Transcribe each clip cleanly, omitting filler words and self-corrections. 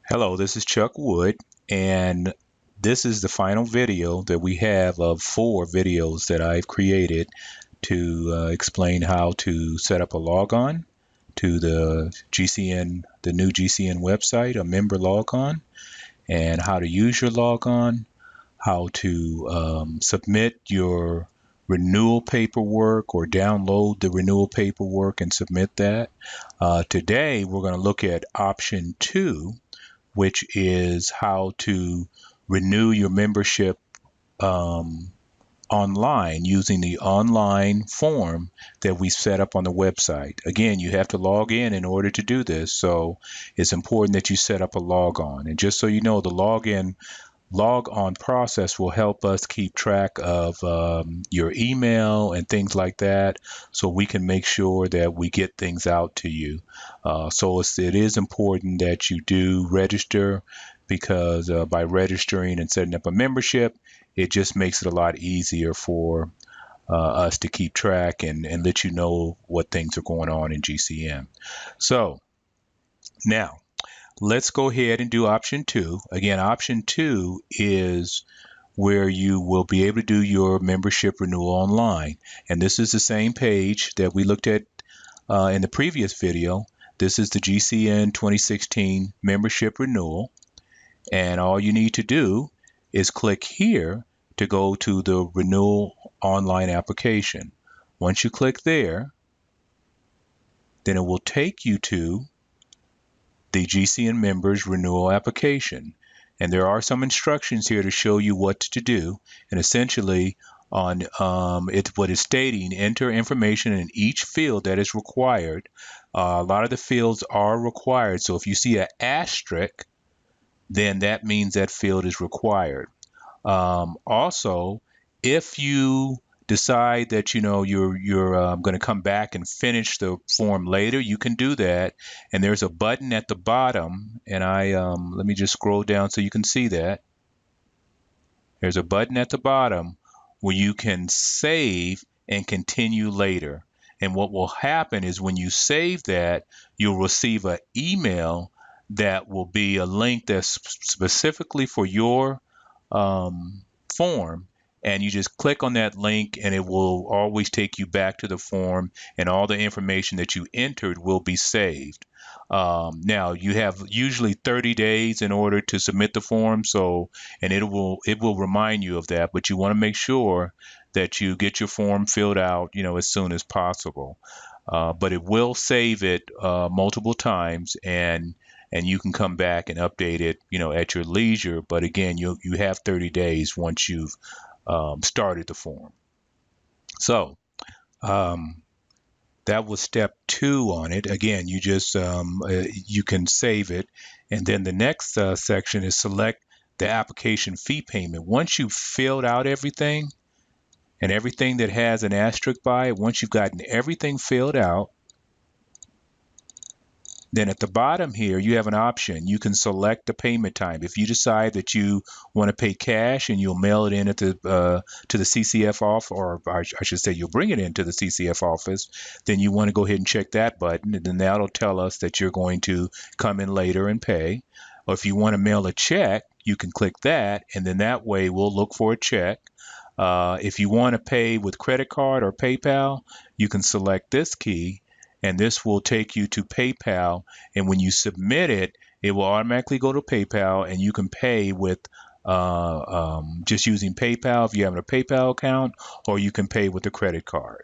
Hello, this is Chuck Wood, and this is the final video that we have of 4 videos that I've created to explain how to set up a logon to the GCN, the new GCN website, a member logon, and how to use your logon, how to submit your renewal paperwork or download the renewal paperwork and submit that. Today, we're going to look at option 2, which is how to renew your membership online using the online form that we set up on the website. Again, you have to log in order to do this, so it's important that you set up a log on. And just so you know, the log on process will help us keep track of your email and things like that, so we can make sure that we get things out to you. So it is important that you do register, because by registering and setting up a membership, it just makes it a lot easier for us to keep track and let you know what things are going on in GCN. So now, let's go ahead and do option 2. Again, option 2 is where you will be able to do your membership renewal online. And this is the same page that we looked at in the previous video. This is the GCN 2016 membership renewal. And all you need to do is click here to go to the renewal online application. Once you click there, then it will take you to the GCN members renewal application. And there are some instructions here to show you what to do. And essentially, on what it's stating, enter information in each field that is required. A lot of the fields are required. So if you see an asterisk, then that means that field is required. Also, if you decide that you're going to come back and finish the form later, you can do that. And there's a button at the bottom, and let me just scroll down so you can see that. There's a button at the bottom where you can save and continue later. And what will happen is when you save that, you'll receive an email that will be a link that's specifically for your form. And you just click on that link and it will always take you back to the form, and all the information that you entered will be saved. Now you have usually 30 days in order to submit the form, and it will remind you of that, but you want to make sure that you get your form filled out as soon as possible. But it will save it multiple times, and you can come back and update it at your leisure. But again, you have 30 days once you've started the form. So that was step 2 on it. Again, you just you can save it, and then the next section is select the application fee payment. Once you've filled out everything, and everything that has an asterisk by it, once you've gotten everything filled out, then at the bottom here, you have an option. You can select the payment time. If you decide that you want to pay cash and you'll mail it in at to the CCF office, or I should say you'll bring it into the CCF office, then you want to go ahead and check that button, and then that'll tell us that you're going to come in later and pay. Or if you want to mail a check, you can click that, and then that way we'll look for a check. If you want to pay with credit card or PayPal, you can select this key, and this will take you to PayPal. And when you submit it, it will automatically go to PayPal, and you can pay with just using PayPal if you have a PayPal account, or you can pay with a credit card.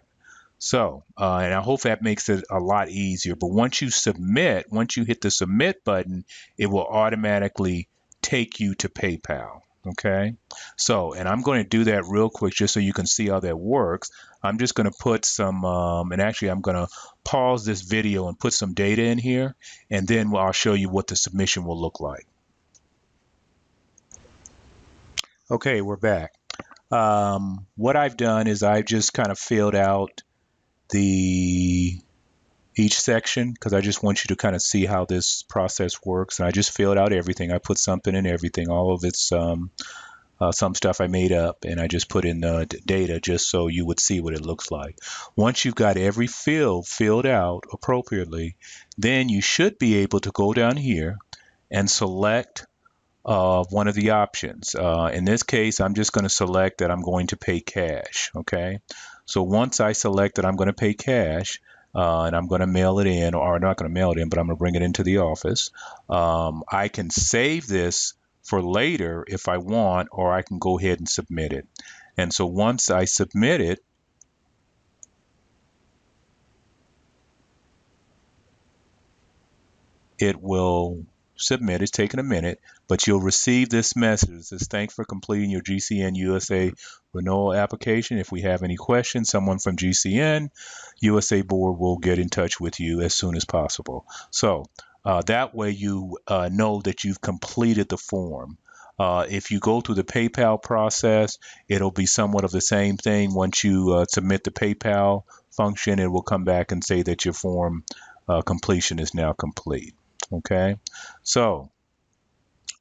So, and I hope that makes it a lot easier. But once you hit the submit button, it will automatically take you to PayPal. Okay, so, and I'm going to do that real quick just so you can see how that works. I'm just going to put some, and actually I'm going to pause this video and put some data in here, and then I'll show you what the submission will look like. Okay, we're back. What I've done is I've just kind of filled out each section, because I just want you to kind of see how this process works. And I just filled out everything. I put something in everything. All of it's some stuff I made up, and I just put in the data just so you would see what it looks like. Once you've got every field filled out appropriately, then you should be able to go down here and select one of the options. In this case, I'm just going to select that I'm going to pay cash. Okay. So once I select that I'm going to pay cash, and I'm going to mail it in, or I'm not going to mail it in, but I'm going to bring it into the office. I can save this for later if I want, or I can go ahead and submit it. And so once I submit it, it will submit. It's taking a minute, but you'll receive this message. It says, thanks for completing your GCN USA renewal application. If we have any questions, someone from GCN USA board will get in touch with you as soon as possible. So that way you know that you've completed the form. If you go through the PayPal process, it'll be somewhat of the same thing. Once you submit the PayPal function, it will come back and say that your form completion is now complete. Okay, so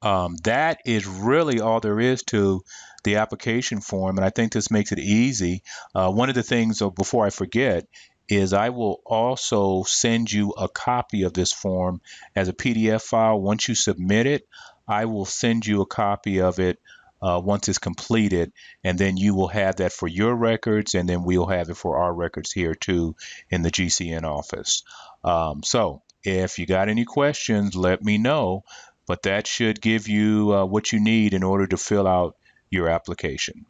that is really all there is to the application form, and I think this makes it easy. One of the things, before I forget, is I will also send you a copy of this form as a PDF file. Once you submit it, I will send you a copy of it once it's completed, and then you will have that for your records, and then we'll have it for our records here too in the GCN office. So if you got any questions, let me know, but that should give you what you need in order to fill out your application.